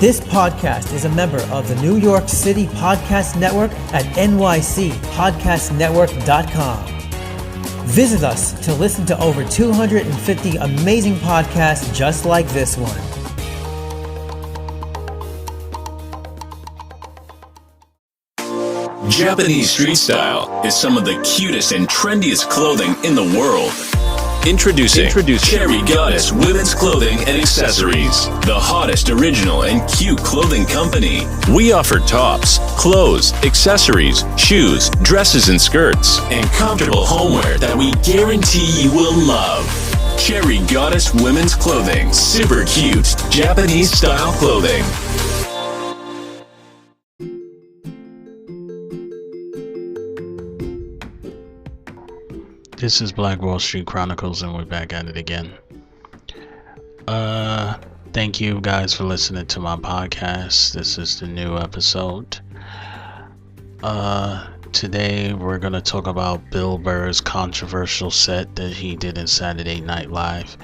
This podcast is a member of the New York City Podcast Network at nycpodcastnetwork.com. Visit us to listen to over 250 amazing podcasts just like this one. Japanese street style is some of the cutest and trendiest clothing in the world. Introducing Cherry Goddess Women's Clothing and Accessories, the hottest original and cute clothing company. We offer tops, clothes, accessories, shoes, dresses and skirts, and comfortable homeware that we guarantee you will love. Cherry Goddess Women's Clothing, super cute Japanese style clothing. This is Black Wall Street Chronicles, and we're back at it again. Thank you guys for listening to my podcast. This is the new episode. Today we're going to talk about Bill Burr's controversial set that he did in Saturday Night Live,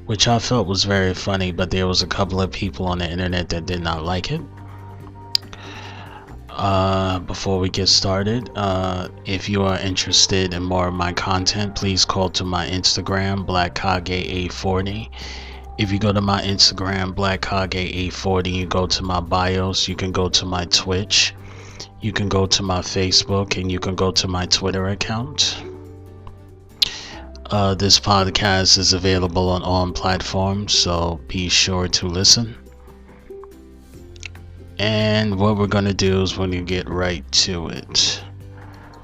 which I felt was very funny, but there was a couple of people on the internet that did not like it. Before we get started, if you are interested in more of my content, please call to my Instagram, BlackKage840. If you go to my Instagram, BlackKage840, you go to my bios, you can go to my Twitch, you can go to my Facebook, and you can go to my Twitter account. This podcast is available on all platforms, so be sure to listen. And what we're going to do is we're going to get right to it.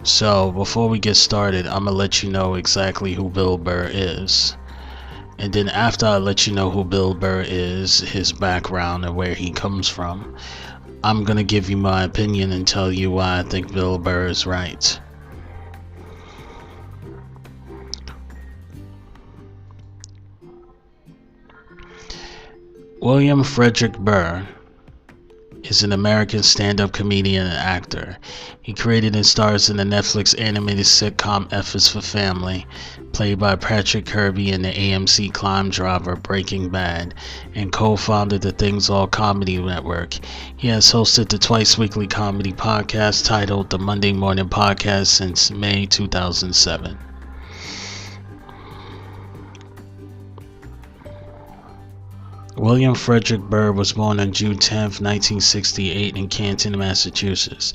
So before we get started, I'm going to let you know exactly who Bill Burr is. And then after I let you know who Bill Burr is, his background and where he comes from, I'm going to give you my opinion and tell you why I think Bill Burr is right. William Frederick Burr is an American stand-up comedian and actor. He created and stars in the Netflix animated sitcom F is for Family, played by Patrick Kirby, in the AMC crime drama Breaking Bad, and co-founded the Things All Comedy Network. He has hosted the twice-weekly comedy podcast titled The Monday Morning Podcast since May 2007. William Frederick Burr was born on June 10, 1968 in Canton, Massachusetts.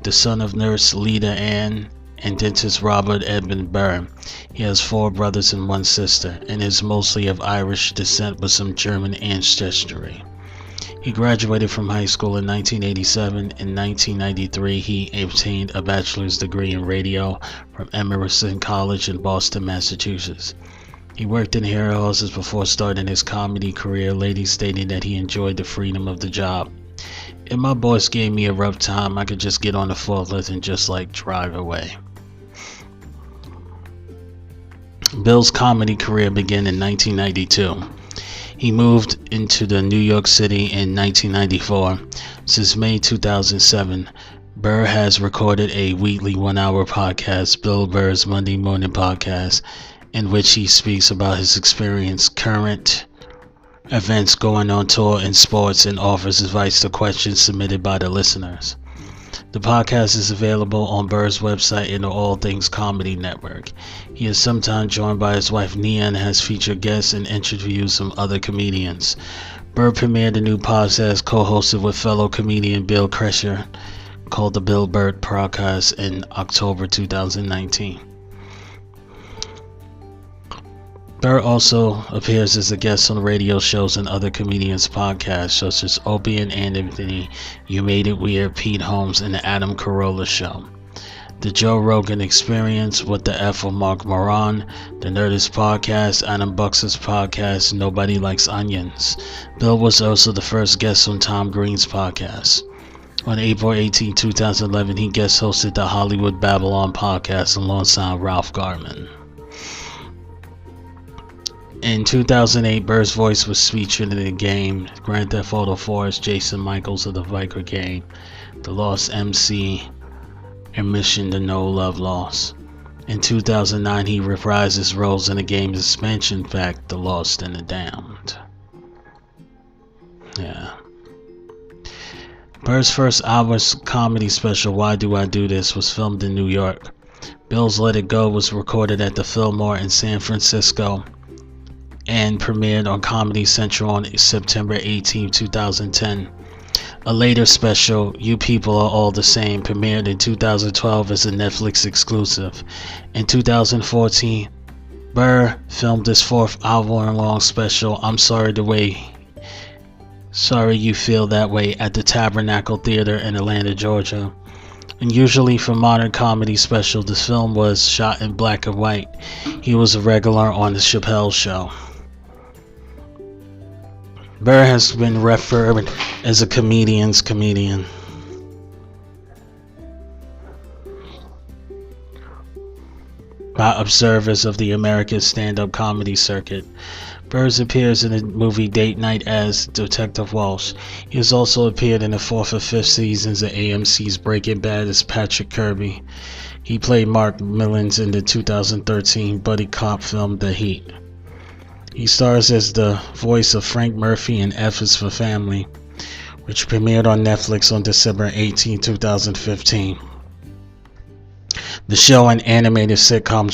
The son of nurse Leda Ann and dentist Robert Edmund Burr. He has 4 brothers and 1 sister, and is mostly of Irish descent with some German ancestry. He graduated from high school in 1987. In 1993, he obtained a bachelor's degree in radio from Emerson College in Boston, Massachusetts. He worked in hair houses before starting his comedy career, later stating that he enjoyed the freedom of the job. If my boss gave me a rough time, I could just get on the forklift and just drive away. Bill's comedy career began in 1992. He moved into the New York City in 1994. Since May 2007, Burr has recorded a weekly 1-hour podcast, Bill Burr's Monday Morning Podcast, in which he speaks about his experience, current events going on tour in sports, and offers advice to questions submitted by the listeners. The podcast is available on Burr's website and the All Things Comedy Network. He is sometimes joined by his wife Nia and has featured guests and interviews some other comedians. Burr premiered a new podcast co-hosted with fellow comedian Bill Kreischer called the Bill Burr Podcast in October 2019. Burr also appears as a guest on radio shows and other comedians' podcasts such as Opie and Anthony, You Made It Weird, Pete Holmes, and The Adam Carolla Show, The Joe Rogan Experience, What the F with Mark Moran, The Nerdist Podcast, Adam Bux's podcast, Nobody Likes Onions. Bill was also the first guest on Tom Green's podcast. On April 18, 2011, he guest hosted the Hollywood Babylon podcast alongside Ralph Garman. In 2008, Burr's voice was featured in the game Grand Theft Auto 4 as Jason Michaels of the Vicar game, The Lost MC, and Mission to No Love Lost. In 2009, he reprised his roles in the game's expansion pack, The Lost and the Damned. Yeah. Burr's first hour comedy special, Why Do I Do This, was filmed in New York. Bill's Let It Go was recorded at the Fillmore in San Francisco and premiered on Comedy Central on September 18, 2010. A later special, You People Are All the Same, premiered in 2012 as a Netflix exclusive. In 2014, Burr filmed his fourth hour-long special, I'm Sorry You Feel That Way, at the Tabernacle Theater in Atlanta, Georgia. Unusually for modern comedy special, the film was shot in black and white. He was a regular on The Chappelle Show. Burr has been referred as a comedian's comedian. By observers of the American stand-up comedy circuit. Burr appears in the movie Date Night as Detective Walsh. He has also appeared in the 4th and 5th seasons of AMC's Breaking Bad as Patrick Kirby. He played Mark Millins in the 2013 buddy cop film The Heat. He stars as the voice of Frank Murphy in F is for Family, which premiered on Netflix on December 18, 2015. The show, an animated sitcom,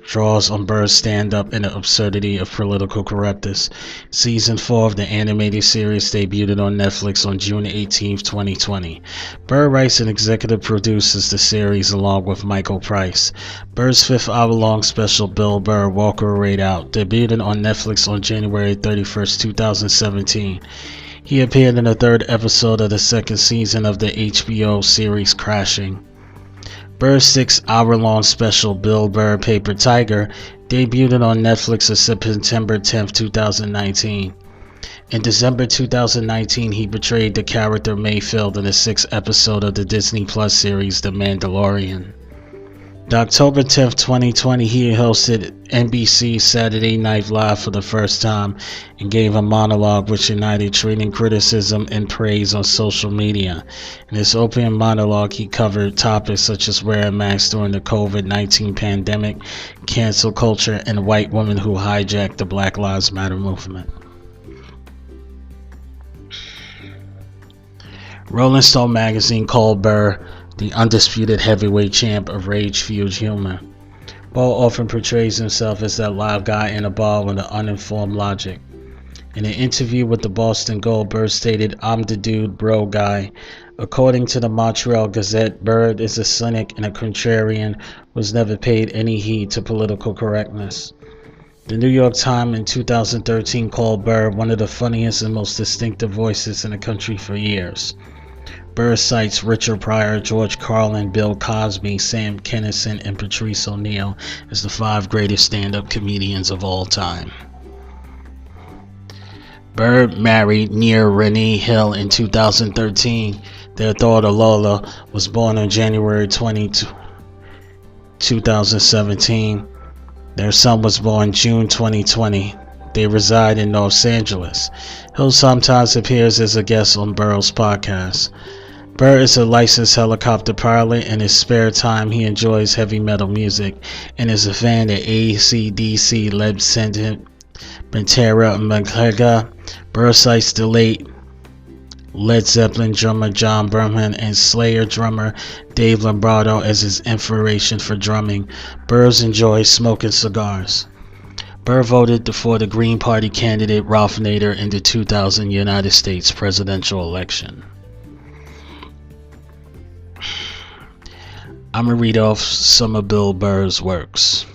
draws on Burr's stand-up and the absurdity of political correctness. Season 4 of the animated series debuted on Netflix on June 18, 2020. Burr writes and executive produces the series along with Michael Price. Burr's 5th hour-long special, Bill Burr, Walk or Raid Out, debuted on Netflix on January 31, 2017. He appeared in the 3rd episode of the 2nd season of the HBO series Crashing. Burr's 6-hour-long special, Bill Burr, Paper Tiger, debuted on Netflix on September 10, 2019. In December 2019, he portrayed the character Mayfield in the 6th episode of the Disney Plus series The Mandalorian. On October 10, 2020, he hosted NBC Saturday Night Live for the first time and gave a monologue which united treating criticism and praise on social media. In his opening monologue, he covered topics such as wearing masks during the COVID-19 pandemic, cancel culture, and white women who hijacked the Black Lives Matter movement. Rolling Stone magazine called Burr the undisputed heavyweight champ of rage-fueled humor. Burr often portrays himself as that live guy in a bar with an uninformed logic. In an interview with the Boston Globe, Burr stated, "I'm the dude, bro guy." According to the Montreal Gazette, Burr is a cynic and a contrarian who has never paid any heed to political correctness. The New York Times in 2013 called Burr one of the funniest and most distinctive voices in the country for years. Burr cites Richard Pryor, George Carlin, Bill Cosby, Sam Kinison, and Patrice O'Neal as the 5 greatest stand-up comedians of all time. Burr married Near Renee Hill in 2013. Their daughter Lola was born on January 20, 2017. Their son was born June 2020. They reside in Los Angeles. Hill sometimes appears as a guest on Burr's podcast. Burr is a licensed helicopter pilot. In his spare time, he enjoys heavy metal music and is a fan of AC/DC, Led Zeppelin, Pantera, and Metallica. Burr cites the late Led Zeppelin drummer John Bonham and Slayer drummer Dave Lombardo as his inspiration for drumming. Burr enjoys smoking cigars. Burr voted for the Green Party candidate Ralph Nader in the 2000 United States presidential election. I'm going to read off some of Bill Burr's works.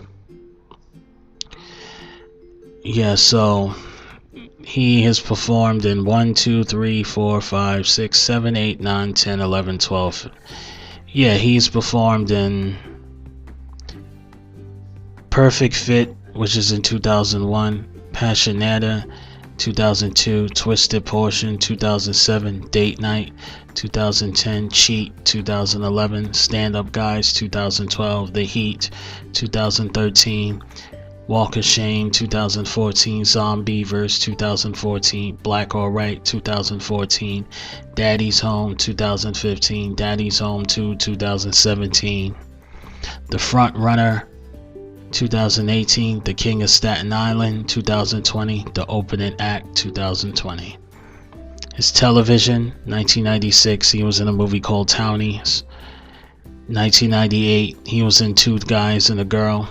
Yeah, so he has performed in 1, 2, 3, 4, 5, 6, 7, 8, 9, 10, 11, 12. Yeah, he's performed in Perfect Fit, which is in 2001, Passionata, 2002, Twisted Portion, 2007, Date Night, 2010, Cheat, 2011, Stand Up Guys, 2012, The Heat, 2013, Walk of Shame, 2014, Zombievers, 2014, Black or Right, 2014, Daddy's Home, 2015, Daddy's Home 2, 2017, The Front Runner, 2018, The King of Staten Island, 2020, The Opening Act, 2020. His television, 1996, he was in a movie called Townies. 1998, he was in Two Guys and a Girl.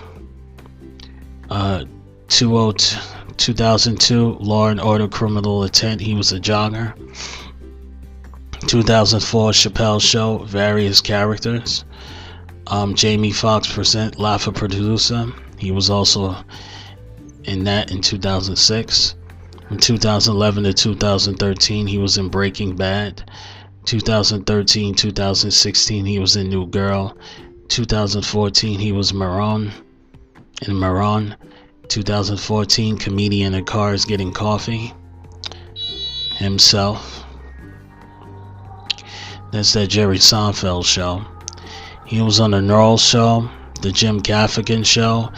2002, Law and Order Criminal Intent, he was a jogger. 2004, Chappelle Show, various characters. Jamie Foxx present Laugh a Producer. He was also in that in 2006. From 2011 to 2013, he was in Breaking Bad. 2013-2016, he was in New Girl. 2014, he was Maron in Maron. 2014, comedian in Cars Getting Coffee. Himself. That's that Jerry Seinfeld show. He was on the Neural Show, the Jim Gaffigan Show,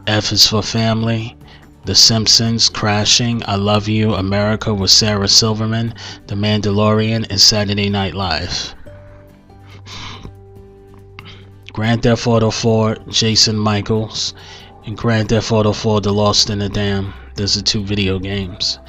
F is for Family, The Simpsons, Crashing, I Love You, America with Sarah Silverman, The Mandalorian, and Saturday Night Live. Grand Theft Auto 4, Jason Michaels, and Grand Theft Auto 4, The Lost in the Dam. Those are 2 video games.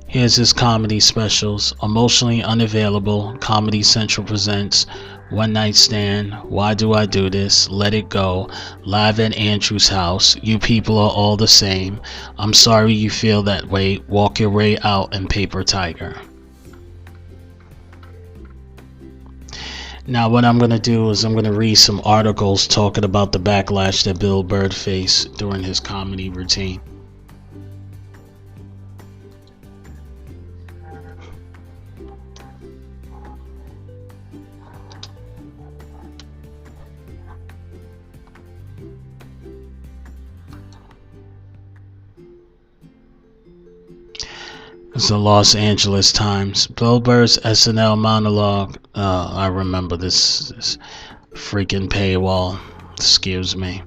Here's his comedy specials. Emotionally Unavailable, Comedy Central presents One Night Stand, Why Do I Do This, Let It Go, Live at Andrew's House, You People Are All the Same, I'm Sorry You Feel That Way, Walk Your Way Out, and Paper Tiger. Now what I'm going to do is I'm going to read some articles talking about the backlash that Bill Burr faced during his comedy routine. It's the Los Angeles Times. Bill Burr's SNL monologue. I remember this freaking paywall. Excuse me.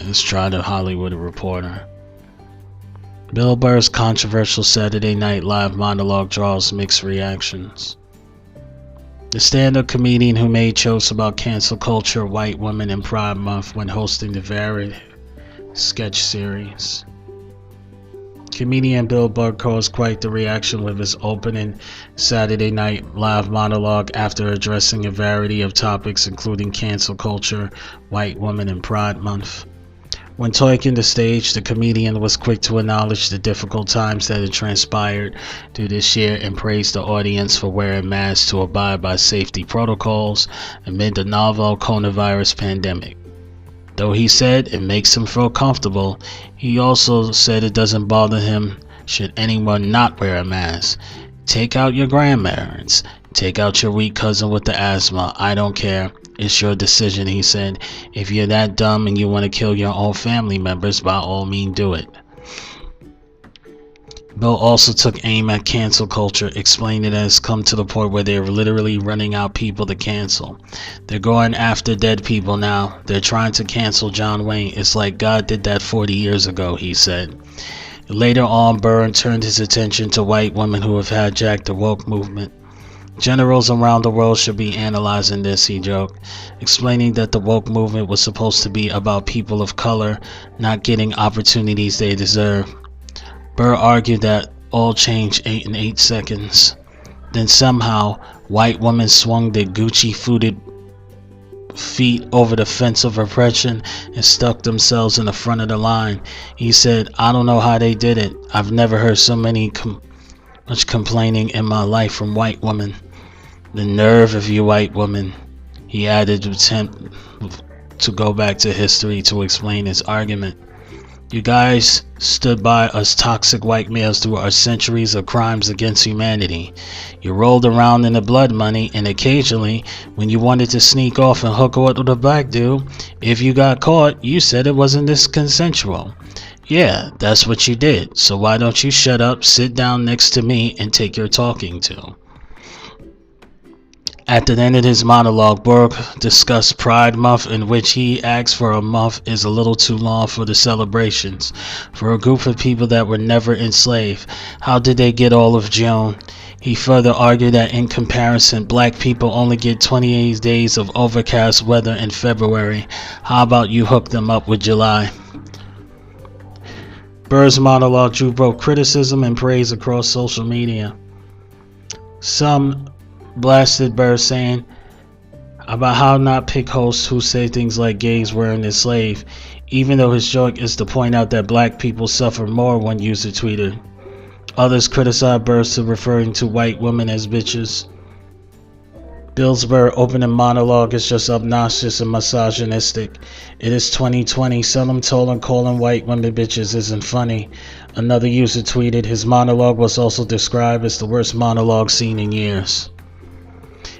Let's try the Hollywood Reporter. Bill Burr's controversial Saturday Night Live monologue draws mixed reactions. The stand-up comedian who made jokes about cancel culture, white women, and Pride Month when hosting the varied sketch series. Comedian Bill Burr caused quite the reaction with his opening Saturday Night Live monologue after addressing a variety of topics including cancel culture, white women, and Pride Month. When taking the stage, the comedian was quick to acknowledge the difficult times that had transpired through this year and praised the audience for wearing masks to abide by safety protocols amid the novel coronavirus pandemic. Though he said it makes him feel comfortable, he also said it doesn't bother him should anyone not wear a mask. Take out your grandparents. Take out your weak cousin with the asthma. I don't care. It's your decision, he said. If you're that dumb and you want to kill your own family members, by all means do it. Bill also took aim at cancel culture, explaining it has come to the point where they're literally running out people to cancel. They're going after dead people now. They're trying to cancel John Wayne. It's like God did that 40 years ago, he said. Later on, Burr turned his attention to white women who have hijacked the woke movement. Generals around the world should be analyzing this, he joked, explaining that the woke movement was supposed to be about people of color not getting opportunities they deserve. Burr argued that all change ain't in 8 seconds. Then somehow, white women swung their Gucci-footed feet over the fence of oppression and stuck themselves in the front of the line. He said, I don't know how they did it. I've never heard so much complaining in my life from white women. The nerve of you white women, he added to attempt to go back to history to explain his argument. You guys stood by us toxic white males through our centuries of crimes against humanity. You rolled around in the blood money, and occasionally, when you wanted to sneak off and hook up with a black dude, if you got caught, you said it wasn't this consensual. Yeah, that's what you did. So why don't you shut up, sit down next to me, and take your talking to? At the end of his monologue, Burr discussed Pride Month, in which he asked for a month is a little too long for the celebrations. For a group of people that were never enslaved, how did they get all of June? He further argued that in comparison, black people only get 28 days of overcast weather in February. How about you hook them up with July? Burr's monologue drew both criticism and praise across social media. Some blasted Burr, saying about how not pick hosts who say things like gays weren't enslaved, even though his joke is to point out that black people suffer more, one user tweeted. Others criticized Burr for referring to white women as bitches. Bill Burr's opening monologue is just obnoxious and misogynistic. It is 2020, seldom told and calling white women bitches isn't funny. Another user tweeted, his monologue was also described as the worst monologue seen in years.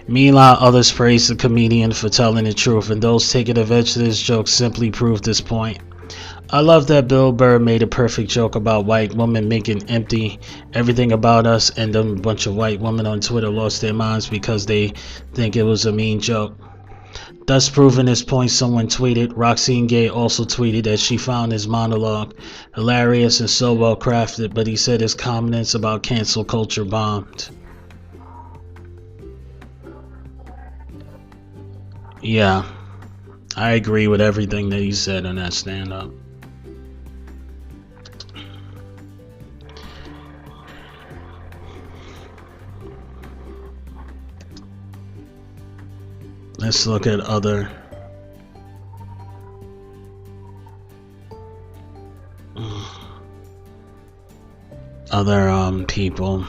Meanwhile, others praised the comedian for telling the truth, and those taking advantage of this joke simply proved this point. I love that Bill Burr made a perfect joke about white women making empty everything about us, and then a bunch of white women on Twitter lost their minds because they think it was a mean joke. Thus proving his point, someone tweeted, Roxane Gay also tweeted that she found his monologue hilarious and so well crafted, but he said his comments about cancel culture bombed. Yeah, I agree with everything that he said on that stand-up. Let's look at other people.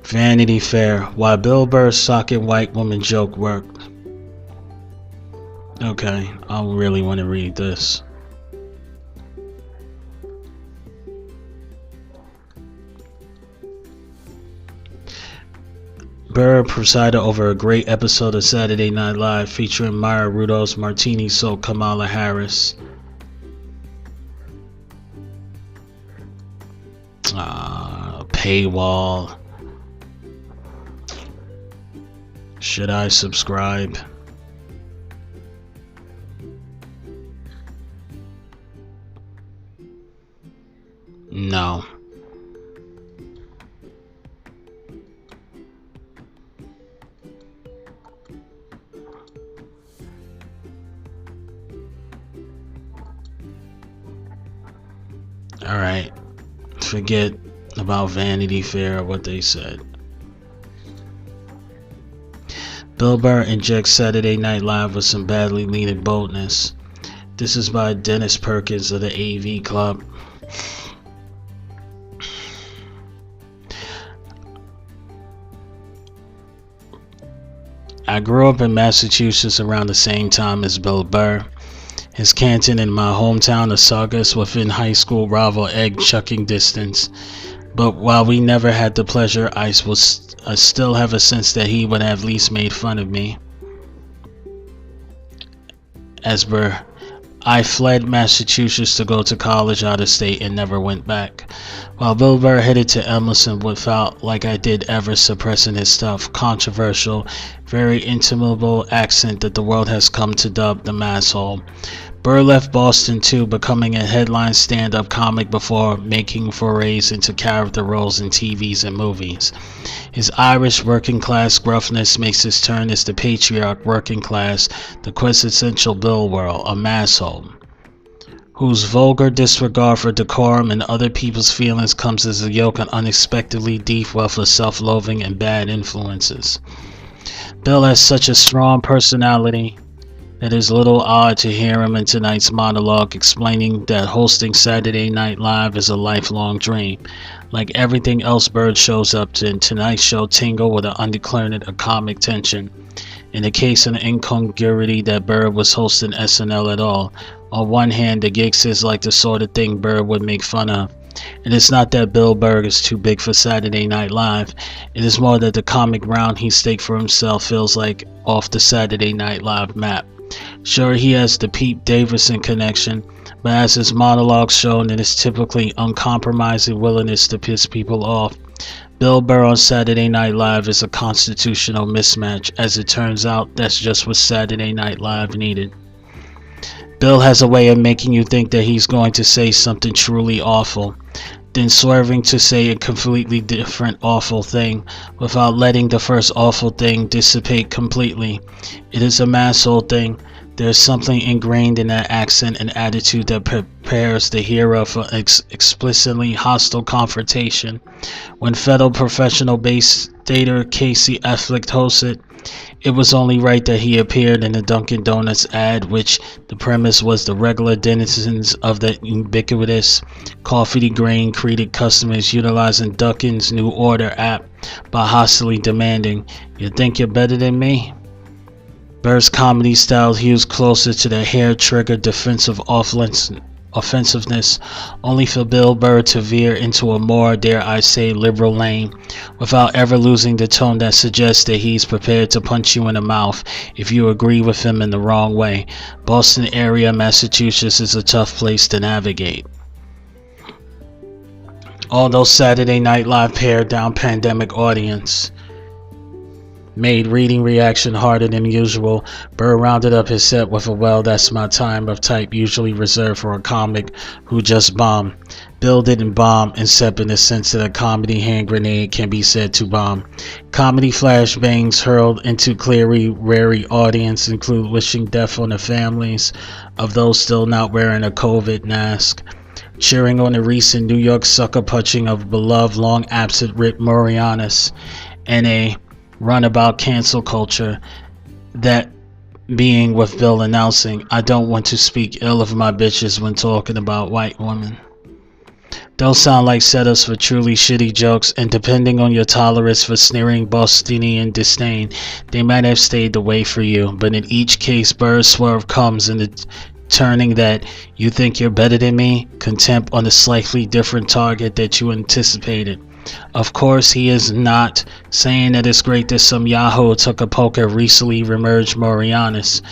Vanity Fair. Why Bill Burr's socking white woman joke worked. Okay, I really want to read this. Burr presided over a great episode of Saturday Night Live featuring Maya Rudolph's Martini Soap Kamala Harris. Paywall. Should I subscribe? No. Alright, forget about Vanity Fair or what they said. Bill Burr injects Saturday Night Live with some badly needed boldness. This is by Dennis Perkins of the AV Club. I grew up in Massachusetts around the same time as Bill Burr. His Canton in my hometown of Saugus within high school rival egg chucking distance. But while we never had the pleasure, I still have a sense that he would have at least made fun of me. As Burr, I fled Massachusetts to go to college out of state and never went back. While Bill Burr headed to Emerson without, like I did, ever suppressing his tough, controversial, very intimidable accent that the world has come to dub the masshole. Burr left Boston too, becoming a headline stand-up comic before making forays into character roles in TVs and movies. His Irish working-class gruffness makes his turn as the patriarch working class, the quintessential Bill world, a masshole, whose vulgar disregard for decorum and other people's feelings comes as a yoke of unexpectedly deep wealth of self-loathing and bad influences. Bill has such a strong personality that it is a little odd to hear him in tonight's monologue explaining that hosting Saturday Night Live is a lifelong dream. Like everything else Bird shows up to, in tonight's show tingle with an undercurrent of comic tension. In the case of the incongruity that Bird was hosting SNL at all, on one hand the gigs is like the sort of thing Bird would make fun of. And it's not that Bill Burr is too big for Saturday Night Live, it is more that the comic ground he staked for himself feels like off the Saturday Night Live map. Sure, he has the Pete Davidson connection, but as his monologues shown in his typically uncompromising willingness to piss people off, Bill Burr on Saturday Night Live is a constitutional mismatch. As it turns out, that's just what Saturday Night Live needed. Bill has a way of making you think that he's going to say something truly awful, then swerving to say a completely different awful thing without letting the first awful thing dissipate completely. It is a masshole thing. There's something ingrained in that accent and attitude that prepares the hero for explicitly hostile confrontation. When fellow professional bass dater Casey Affleck hosted, it was only right that he appeared in the Dunkin' Donuts ad, which the premise was the regular denizens of the ubiquitous coffee grain created customers utilizing Dunkin's new order app by hostily demanding, "You think you're better than me?" Burr's comedy style hews closer to the hair-triggered defensive offensiveness, only for Bill Burr to veer into a more, dare I say, liberal lane, without ever losing the tone that suggests that he's prepared to punch you in the mouth if you agree with him in the wrong way. Boston area, Massachusetts is a tough place to navigate. Although Saturday Night Live pared down pandemic audience, made reading reaction harder than usual, Burr rounded up his set with a "well, that's my time" of type usually reserved for a comic who just bombed. Bill didn't bomb, except in the sense that a comedy hand grenade can be said to bomb. Comedy flashbangs hurled into clearly wary audience include wishing death on the families of those still not wearing a COVID mask, cheering on the recent New York sucker punching of beloved long-absent Rick Moranis, and a runabout cancel culture, that being with Bill announcing, "I don't want to speak ill of my bitches when talking about white women." Those sound like setups for truly shitty jokes, and depending on your tolerance for sneering Bostonian disdain, they might have stayed away for you, but in each case, Burr's swerve comes in the turning that "you think you're better than me" contempt on a slightly different target that you anticipated. Of course, he is not saying that it's great that some yahoo took a poke at recently remerged Moranis.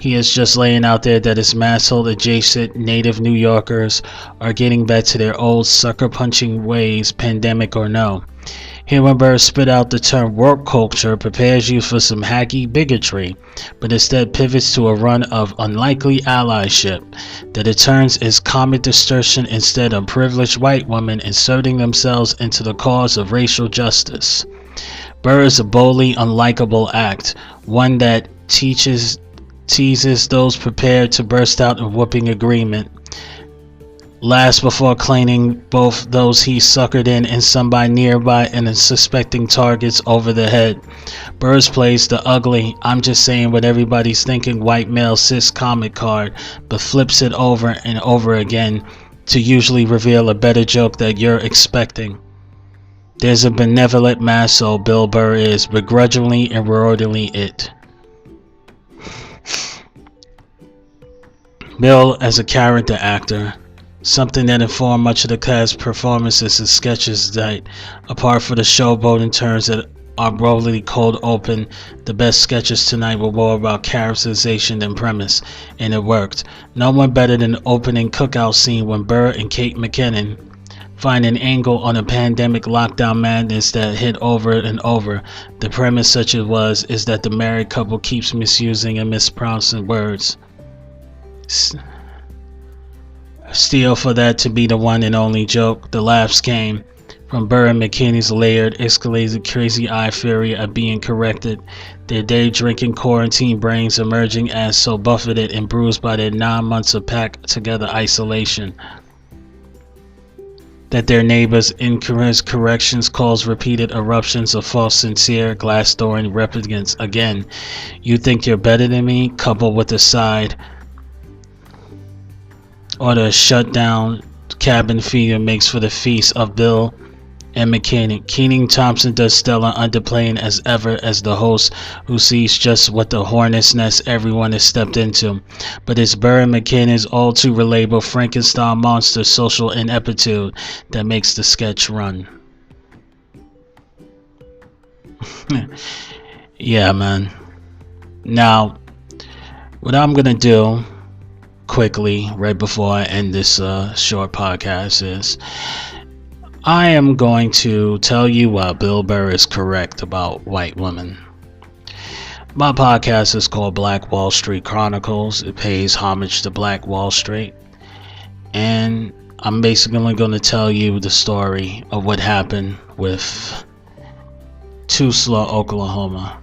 He is just laying out there that his masshole adjacent native New Yorkers are getting back to their old sucker punching ways, pandemic or no. Hearing Burr spit out the term "work culture" prepares you for some hacky bigotry, but instead pivots to a run of unlikely allyship that it turns is comic distortion instead of privileged white women inserting themselves into the cause of racial justice. Burr is a boldly unlikable act, one that teases those prepared to burst out in whooping agreement. Last before claiming both those he suckered in and somebody nearby and unsuspecting targets over the head. Burrs plays the ugly, "I'm just saying what everybody's thinking" white male cis comic card, but flips it over and over again to usually reveal a better joke that you're expecting. There's a benevolent masshole Bill Burr is, begrudgingly and rewardingly it. Bill as a character actor, something that informed much of the cast performances and sketches that, apart from the showboating turns that are broadly cold open, the best sketches tonight were more about characterization than premise, and it worked. No one better than the opening cookout scene when Burr and Kate McKinnon find an angle on a pandemic lockdown madness that hit over and over. The premise, such it was, is that the married couple keeps misusing and mispronouncing words. Still, for that to be the one and only joke, the laughs came from Burr and McKinney's layered, escalated crazy eye fury at being corrected, their day-drinking quarantine brains emerging as so buffeted and bruised by their 9 months of packed-together isolation, that their neighbors' incorrect corrections caused repeated eruptions of false sincere glass-dooring replicants. Again, "You think you're better than me," coupled with the side or the shut-down cabin feeder makes for the feast of Bill and McKinney. Keating Thompson does stellar, underplaying as ever as the host who sees just what the hornet's nest everyone has stepped into. But it's Burr and McKinney's all too relatable Frankenstein monster social ineptitude that makes the sketch run. Yeah, man. Now, what I'm gonna do quickly right before I end this short podcast is I am going to tell you why Bill Burr is correct about white women. My podcast is called Black Wall Street Chronicles. It pays homage to Black Wall Street. And I'm basically going to tell you the story of what happened with Tulsa, Oklahoma.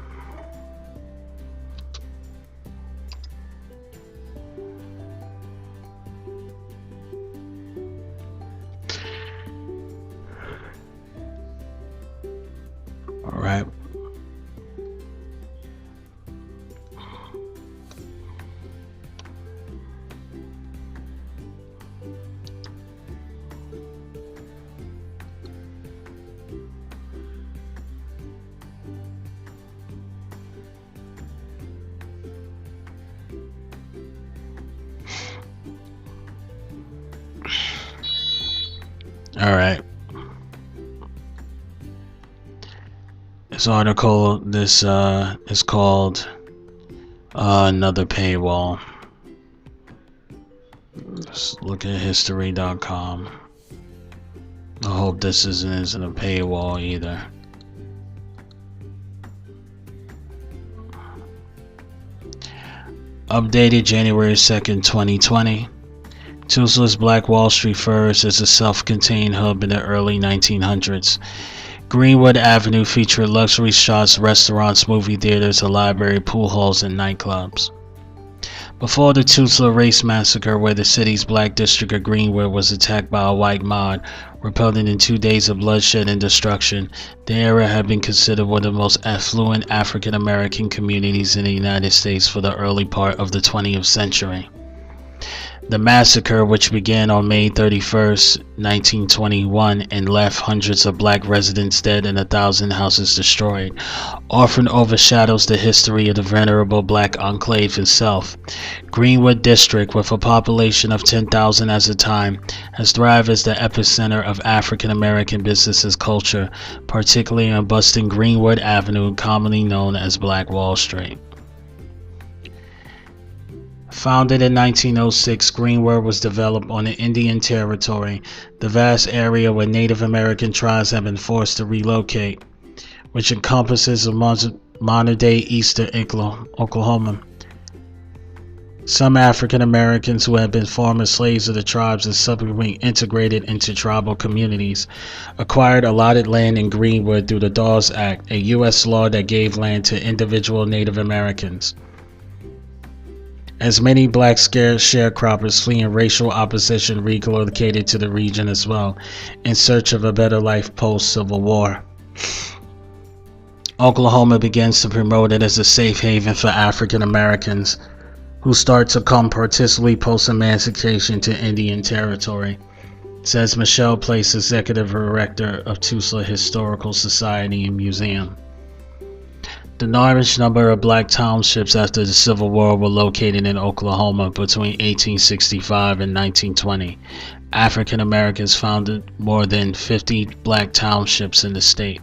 All right. All right. This article, is called Another Paywall. Just look at history.com. I hope this isn't a paywall either. Updated January 2nd, 2020. Tulsa's Black Wall Street flourished as a self-contained hub in the early 1900s. Greenwood Avenue featured luxury shops, restaurants, movie theaters, a library, pool halls, and nightclubs. Before the Tulsa Race Massacre, where the city's black district of Greenwood was attacked by a white mob, resulting in 2 days of bloodshed and destruction, the area had been considered one of the most affluent African American communities in the United States for the early part of the 20th century. The massacre, which began on May 31st, 1921, and left hundreds of black residents dead and 1,000 houses destroyed, often overshadows the history of the venerable black enclave itself. Greenwood District, with a population of 10,000 at the time, has thrived as the epicenter of African American business and culture, particularly on bustling Greenwood Avenue, commonly known as Black Wall Street. Founded in 1906, Greenwood was developed on the Indian Territory, the vast area where Native American tribes have been forced to relocate, which encompasses modern-day eastern Oklahoma. Some African Americans who had been former slaves of the tribes and subsequently integrated into tribal communities acquired allotted land in Greenwood through the Dawes Act, a U.S. law that gave land to individual Native Americans. As many black sharecroppers fleeing racial opposition relocated to the region as well, in search of a better life post-Civil War. Oklahoma begins to promote it as a safe haven for African Americans who start to come particularly post-emancipation to Indian Territory, says Michelle Place, Executive Director of Tulsa Historical Society and Museum. The largest number of black townships after the Civil War were located in Oklahoma between 1865 and 1920. African Americans founded more than 50 black townships in the state.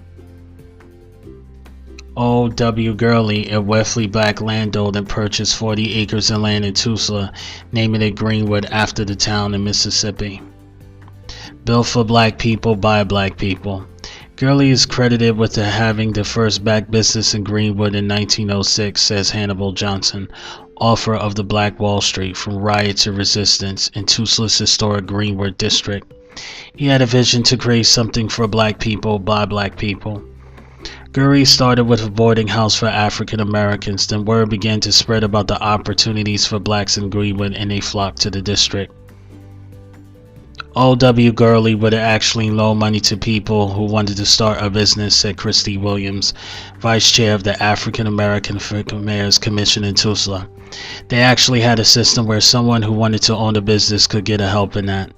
O.W. Gurley, a wealthy black landowner, purchased 40 acres of land in Tulsa, naming it Greenwood after the town in Mississippi. Built for black people by black people. Gurley is credited with having the first black business in Greenwood in 1906, says Hannibal Johnson, author of the Black Wall Street, From Riot to Resistance, in Tulsa's historic Greenwood district. He had a vision to create something for black people by black people. Gurley started with a boarding house for African Americans, then word began to spread about the opportunities for blacks in Greenwood, and they flocked to the district. O.W. Gurley would actually loan money to people who wanted to start a business, said Christy Williams, vice chair of the African American Mayor's Commission in Tulsa. They actually had a system where someone who wanted to own a business could get a help in that.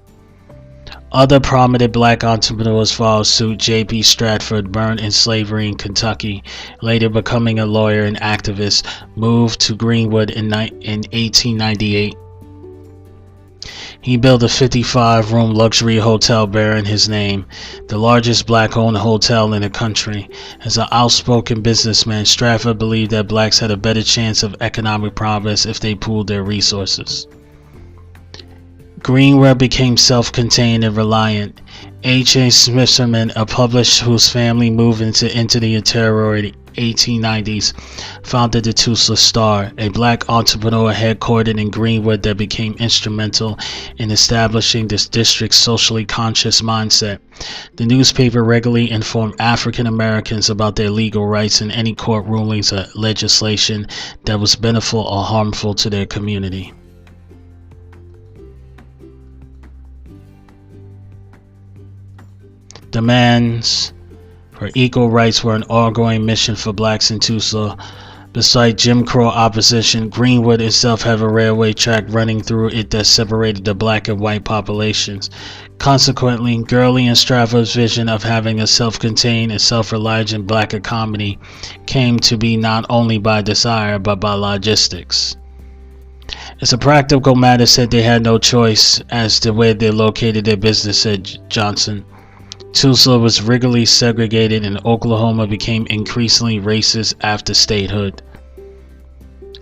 Other prominent black entrepreneurs followed suit. J.B. Stratford, burned in slavery in Kentucky, later becoming a lawyer and activist, moved to Greenwood in 1898. He built a 55-room luxury hotel bearing his name, the largest black-owned hotel in the country. As an outspoken businessman, Stratford believed that blacks had a better chance of economic progress if they pooled their resources. Greenwood became self-contained and reliant. H.A. Smithson, a publisher whose family moved into the interior in the 1890s, founded the Tulsa Star, a black entrepreneur headquartered in Greenwood that became instrumental in establishing this district's socially conscious mindset. The newspaper regularly informed African Americans about their legal rights and any court rulings or legislation that was beneficial or harmful to their community. Demands for equal rights were an ongoing mission for blacks in Tulsa. Besides Jim Crow opposition, Greenwood itself had a railway track running through it that separated the black and white populations. Consequently, Gurley and Strafford's vision of having a self-contained and self-reliant black economy came to be not only by desire but by logistics. As a practical matter, said they had no choice as to where they located their business, said Johnson. Tulsa was rigorously segregated and Oklahoma became increasingly racist after statehood.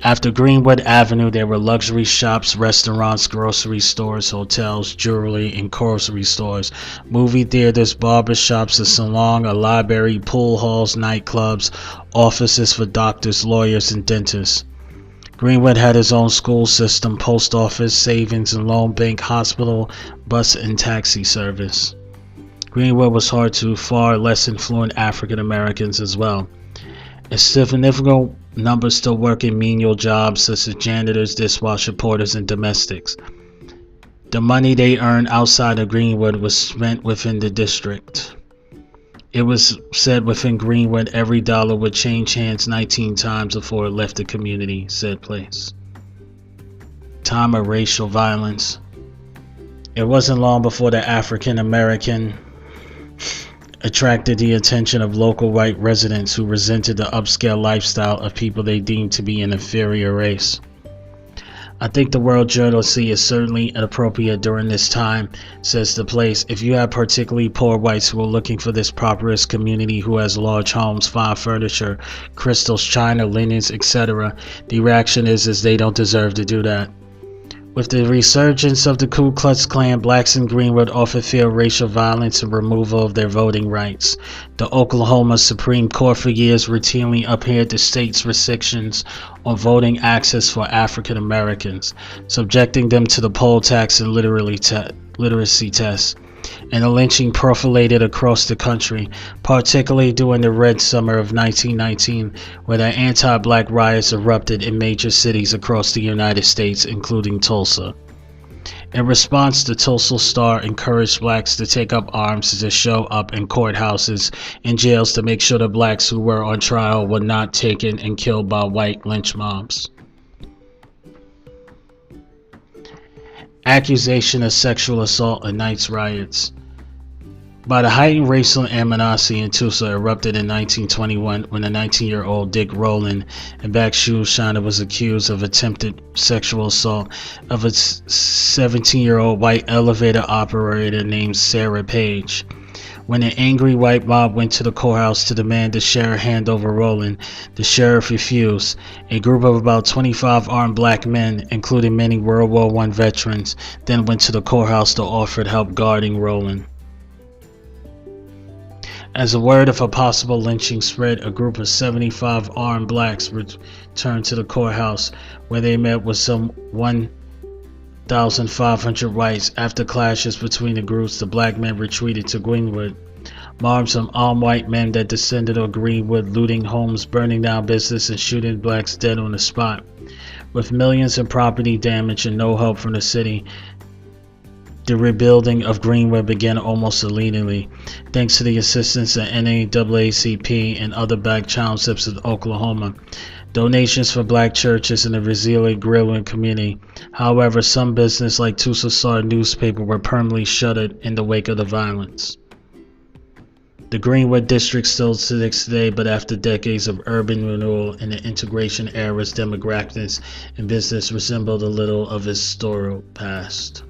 After Greenwood Avenue, there were luxury shops, restaurants, grocery stores, hotels, jewelry, and grocery stores, movie theaters, barber shops, a salon, a library, pool halls, nightclubs, offices for doctors, lawyers, and dentists. Greenwood had his own school system, post office, savings and loan bank, hospital, bus, and taxi service. Greenwood was hard to far less affluent African Americans as well. A significant number still work in menial jobs such as janitors, dishwasher porters, and domestics. The money they earned outside of Greenwood was spent within the district. It was said within Greenwood every dollar would change hands 19 times before it left the community, said Place. Time of racial violence. It wasn't long before the African American attracted the attention of local white residents who resented the upscale lifestyle of people they deemed to be an inferior race. I think the word jealousy is certainly inappropriate during this time, says the Place. If you have particularly poor whites who are looking for this prosperous community who has large homes, fine furniture, crystals, china, linens, etc., the reaction is they don't deserve to do that. With the resurgence of the Ku Klux Klan, blacks in Greenwood often feel racial violence and removal of their voting rights. The Oklahoma Supreme Court for years routinely upheld the state's restrictions on voting access for African Americans, subjecting them to the poll tax and literacy tests, and the lynching proliferated across the country, particularly during the Red Summer of 1919, where the anti-black riots erupted in major cities across the United States, including Tulsa. In response, the Tulsa Star encouraged blacks to take up arms to show up in courthouses and jails to make sure the blacks who were on trial were not taken and killed by white lynch mobs. Accusation of sexual assault and nights riots. By the heightened racial animosity in Tulsa erupted in 1921 when the 19-year-old Dick Rowland, a black shoe shiner, was accused of attempted sexual assault of a 17-year-old white elevator operator named Sarah Page. When an angry white mob went to the courthouse to demand the sheriff hand over Rowland, the sheriff refused. A group of about 25 armed black men, including many World War I veterans, then went to the courthouse to offer help guarding Rowland. As the word of a possible lynching spread, a group of 75 armed blacks returned to the courthouse, where they met with some 1,500 whites. After clashes between the groups, the black men retreated to Greenwood. Mobs of armed white men that descended on Greenwood, looting homes, burning down business, and shooting blacks dead on the spot. With millions in property damage and no help from the city, the rebuilding of Greenwood began almost immediately, thanks to the assistance of NAACP and other black townships of Oklahoma, donations for black churches, and the resilient Greenwood community. However, some businesses like Tulsa Star newspaper were permanently shuttered in the wake of the violence. The Greenwood district still to this day, but after decades of urban renewal and the integration era's demographics and business resembled a little of its historical past.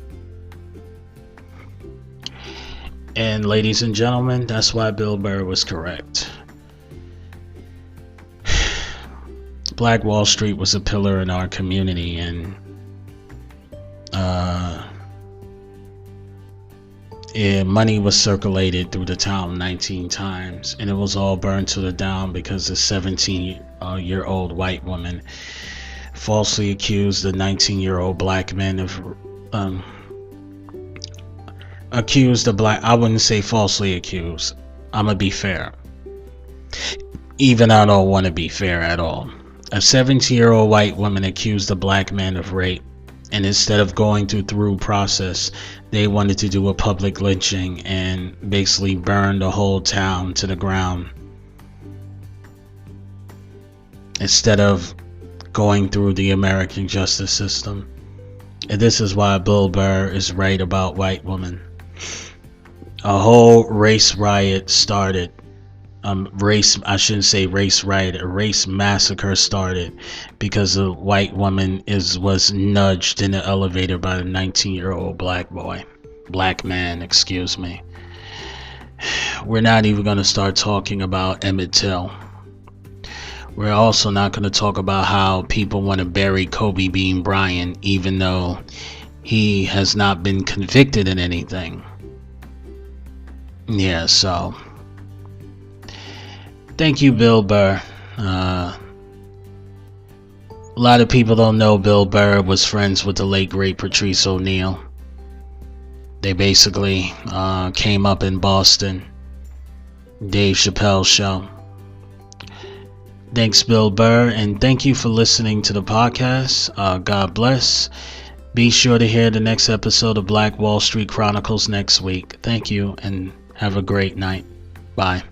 And ladies and gentlemen, that's why Bill Burr was correct. Black Wall Street was a pillar in our community, and money was circulated through the town 19 times, and it was all burned to the ground because the 17-year-old white woman falsely accused the 19-year-old black man of I wouldn't say falsely accused. I'm gonna be fair. Even I don't want to be fair at all. A 17-year-old white woman accused a black man of rape, and instead of going through process, they wanted to do a public lynching and basically burn the whole town to the ground instead of going through the American justice system. And this is why Bill Burr is right about white women. A whole race riot started. I shouldn't say race riot. A race massacre started because a white woman was nudged in the elevator by a 19-year-old black man. Excuse me. We're not even going to start talking about Emmett Till. We're also not going to talk about how people want to bury Kobe Bean Bryant, even though he has not been convicted in anything. Yeah, so thank you, Bill Burr. A lot of people don't know Bill Burr was friends with the late great Patrice O'Neal. They basically came up in Boston. Dave Chappelle's show. Thanks, Bill Burr, and thank you for listening to the podcast. God bless. Be sure to hear the next episode of Black Wall Street Chronicles next week. Thank you, and have a great night. Bye.